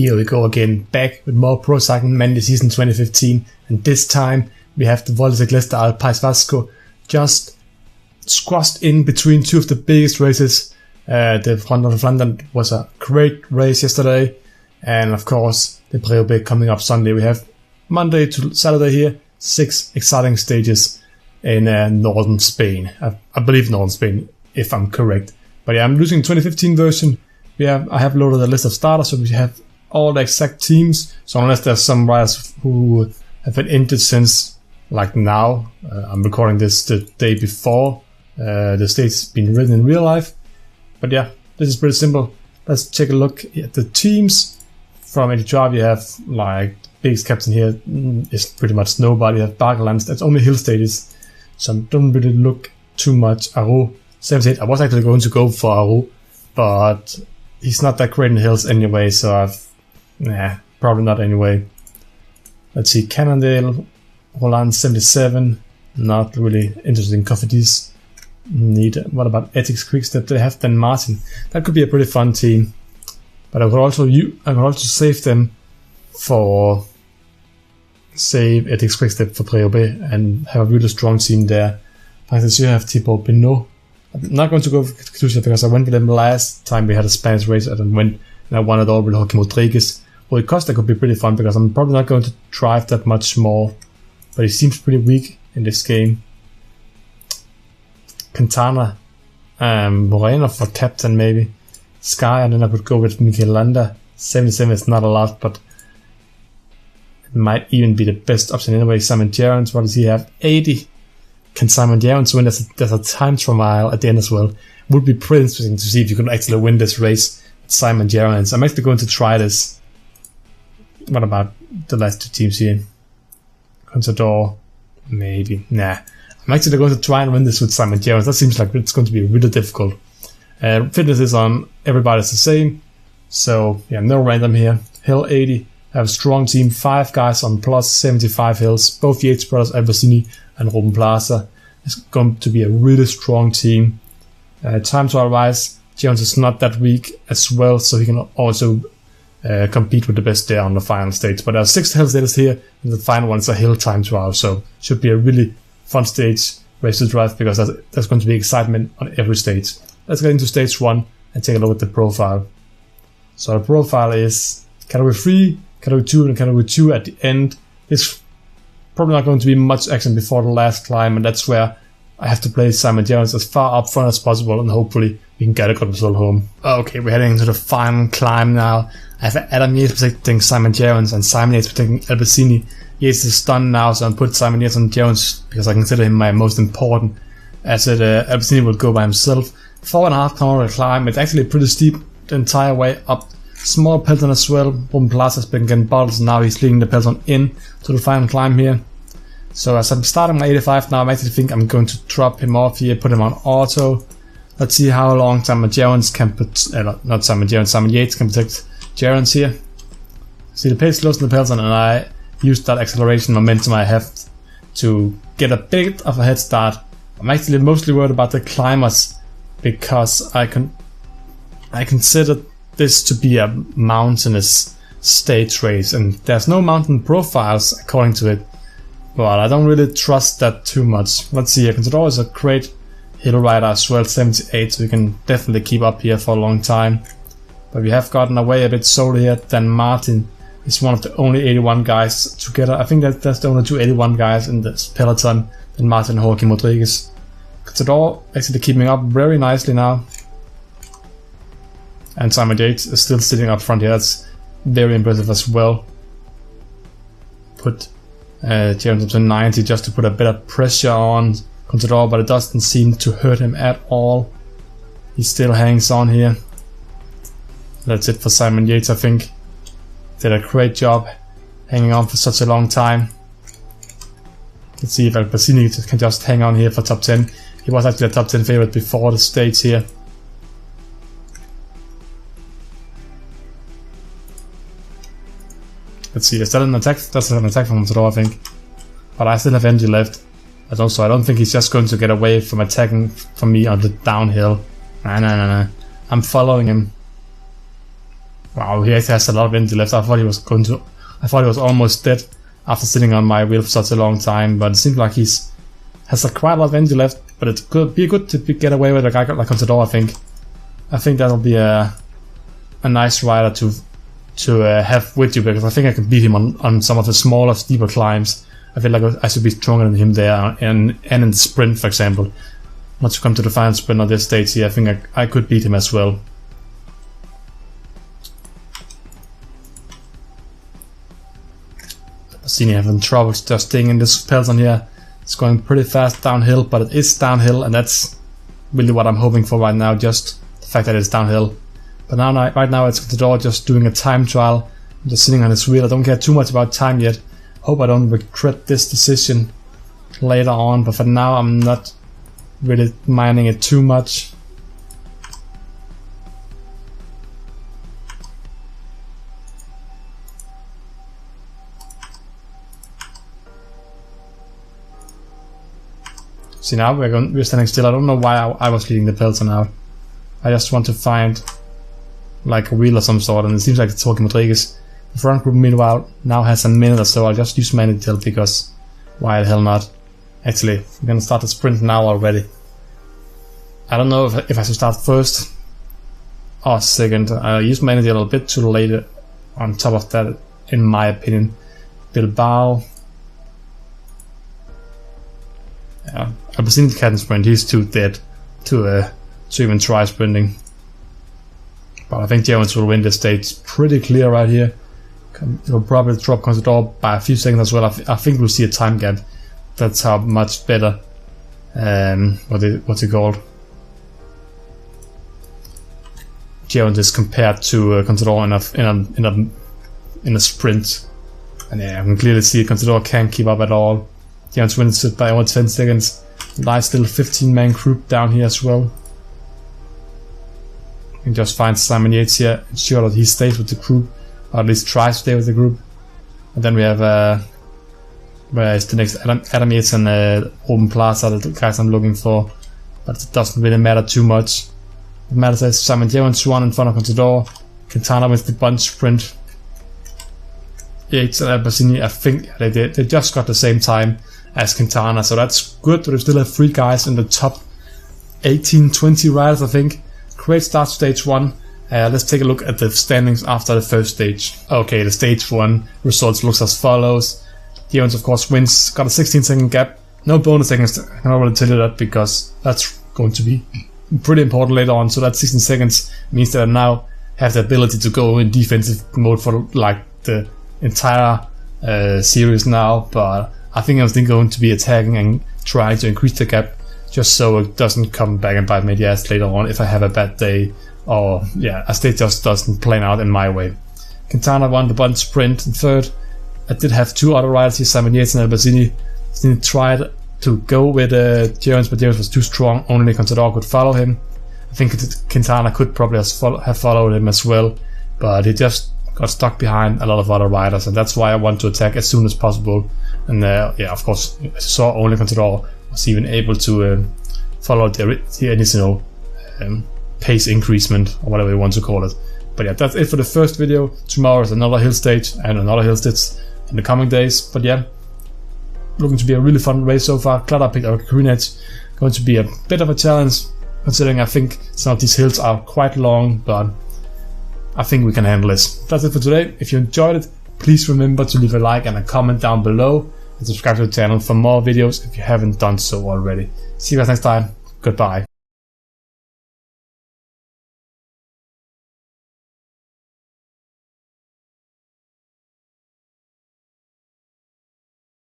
Here we go again, back with more Pro Cycling Monday season 2015, and this time we have the Vuelta País, Vasco just squashed in between two of the biggest races. The Ronde of Flandern was a great race yesterday, and of course the País coming up Sunday. We have Monday to Saturday here, 6 exciting stages in northern Spain. I believe northern Spain, if I'm correct. But yeah, I'm using 2015 version. I have loaded a list of starters, so we have all the exact teams. So unless there's some riders who have been injured since, like now, I'm recording this the day before the state's been written in real life. But yeah, this is pretty simple. Let's take a look at the teams. From 85, you have like the biggest captain here is pretty much nobody. You have Bargelands, that's only hill stages, so don't really look too much. Aro 78. I was actually going to go for Aro, but he's not that great in hills anyway, so probably not anyway. Let's see, Cannondale, Roland 77, not really interested in Cofidis. What about Ethics Quickstep? They have Ben Martin. That could be a pretty fun team. But I could also save them for Ethics Quickstep for País and have a really strong team there. For instance, you have Thibaut Pinot. I'm not going to go for Katusha because I went with them last time we had a Spanish race and I won it all with Joaquim Rodriguez. Well, Costa could be pretty fun because I'm probably not going to drive that much more, but he seems pretty weak in this game. Quintana, Moreno for captain maybe. Sky, and then I would go with Mikel Landa. 77 is not a lot, but it might even be the best option anyway. Simon Gerrans, what does he have? 80. Can Simon Gerrans win? There's a time trial at the end as well. It would be pretty interesting to see if you could actually win this race with Simon Gerrans. I'm actually going to try this. What about the last two teams here? Contador, maybe. Nah. I'm actually going to try and win this with Simon Gerrans. That seems like it's going to be really difficult. Fitness is on, everybody's the same. So, yeah, no random here. Hill 80, I have a strong team, 5 guys on plus 75 hills. Both Yates brothers, Albertini and Ruben Plaza. It's going to be a really strong team. Time trial wise, Jones is not that weak as well, so he can also compete with the best there on the final stage. But there are 6 hill stages here, and the final one is a hill time trial, so should be a really fun stage race to drive because there's going to be excitement on every stage. Let's get into stage 1 and take a look at the profile. So the profile is category 3, category 2 and category 2 at the end. It's probably not going to be much action before the last climb, and that's where I have to play Simon Gerrans as far up front as possible, and hopefully we can get a good result home. Okay, we're heading into the final climb now. I have Adam Yates protecting Simon Gerrans and Simon Yates protecting Albertini. Yates is stunned now, so I'll put Simon Yates on Gerrans because I consider him my most important asset. Albertini will go by himself. 4.5 kilometer climb. It's actually pretty steep the entire way up. Small peloton as well. Ruben Plaza has been getting bottles, now he's leading the peloton in to the final climb here. So as I'm starting my 85 now, I actually think I'm going to drop him off here, put him on auto. Let's see how long Simon Yates can protect Gerrans here. See, the pace slows in the peloton, and I use that acceleration momentum I have to get a bit of a head start. I'm actually mostly worried about the climbers, because I consider this to be a mountainous stage race, and there's no mountain profiles according to it. But I don't really trust that too much. Let's see, Contador is a great hill rider as well, 78, so we can definitely keep up here for a long time. But we have gotten away a bit solo here. Dan Martin is one of the only 81 guys together. I think that's the only 2 81 guys in this peloton. Dan Martin and Joaquim Rodriguez. Contador actually keeping up very nicely now. And Simon Yates is still sitting up front here. That's very impressive as well. Put Gerrans up to 90 just to put a bit of pressure on Contador, but it doesn't seem to hurt him at all. He still hangs on here. That's it for Simon Yates, I think. Did a great job hanging on for such a long time. Let's see if Albertini can just hang on here for top 10. He was actually a top 10 favorite before the stage here. Let's see, is that an attack? That's an attack from Contador, I think. But I still have energy left. I don't think he's just going to get away from attacking from me on the downhill. Nah. I'm following him. Wow, he actually has a lot of energy left. I thought he was almost dead after sitting on my wheel for such a long time, but it seems like has quite a lot of energy left. But it could be good to get away with a guy like Contador, I think. I think that'll be a nice rider to have with you, because I think I can beat him on some of the smaller, steeper climbs. I feel like I should be stronger than him there, and in the sprint, for example. Not to come to the final sprint on this stage here, I think I could beat him as well. Bassini having trouble just staying in this peloton here. It's going pretty fast downhill, but it is downhill, and that's really what I'm hoping for right now, just the fact that it's downhill. But right now it's Contador just doing a time trial, just sitting on his wheel. I don't care too much about time yet. Hope I don't regret this decision later on, but for now I'm not really minding it too much. See, now we're standing still. I don't know why I was leading the peloton out. I just want to find like a wheel of some sort, and it seems like it's Jorge Rodriguez. The front group, meanwhile, now has a minute or so. I'll just use my energy because why the hell not? Actually, I'm gonna start the sprint now already. I don't know if I should start first or second. I used my energy a little bit too late on top of that, in my opinion. Bilbao. Yeah, Alpecin can't sprint. He's too dead to even try sprinting. But I think Jones will win this stage pretty clear right here. He'll probably drop Contador by a few seconds as well. I think we'll see a time gap. That's how much better. What's it called? Jones is compared to Contador in a sprint. And yeah, I can clearly see Contador can't keep up at all. Jones wins it by over 10 seconds. Nice little 15-man group down here as well. You can just find Simon Yates here, ensure that he stays with the group, or at least tries to stay with the group. And then we have where is the next Adam Yates and Ruben Plaza, the guys I'm looking for. But it doesn't really matter too much. What matters is Simon Jones won in front of Contador. Quintana wins the bunch sprint. Yates and Alpecin, I think they just got the same time as Quintana, so that's good. But we still have 3 guys in the top 18-20 riders, I think. Great start to stage 1. Let's take a look at the standings after the first stage. Okay, the stage 1 results looks as follows. Jones, of course, wins, got a 16-second gap. No bonus seconds, I can already tell you that, because that's going to be pretty important later on. So that 16 seconds means that I now have the ability to go in defensive mode for like the entire series now. But I think I'm still going to be attacking and trying to increase the gap, just so it doesn't come back and bite me in the ass later on if I have a bad day, or yeah, a stage just doesn't plan out in my way. Quintana won the bunch sprint in third. I did have 2 other riders here, Simon Yates and Alpecin. He tried to go with Jones, but Jones was too strong. Only Contador could follow him. I think Quintana could probably have followed him as well, but he just got stuck behind a lot of other riders, and that's why I want to attack as soon as possible. And yeah, of course, I saw only Contador was even able to follow the initial pace increasement, or whatever you want to call it. But yeah, that's it for the first video. Tomorrow is another hill stage and another hill stage in the coming days. But yeah, looking to be a really fun race so far. Glad I picked our green edge. Going to be a bit of a challenge, considering I think some of these hills are quite long, but I think we can handle this. That's it for today. If you enjoyed it, please remember to leave a like and a comment down below, and subscribe to the channel for more videos if you haven't done so already. See you guys next time. Goodbye.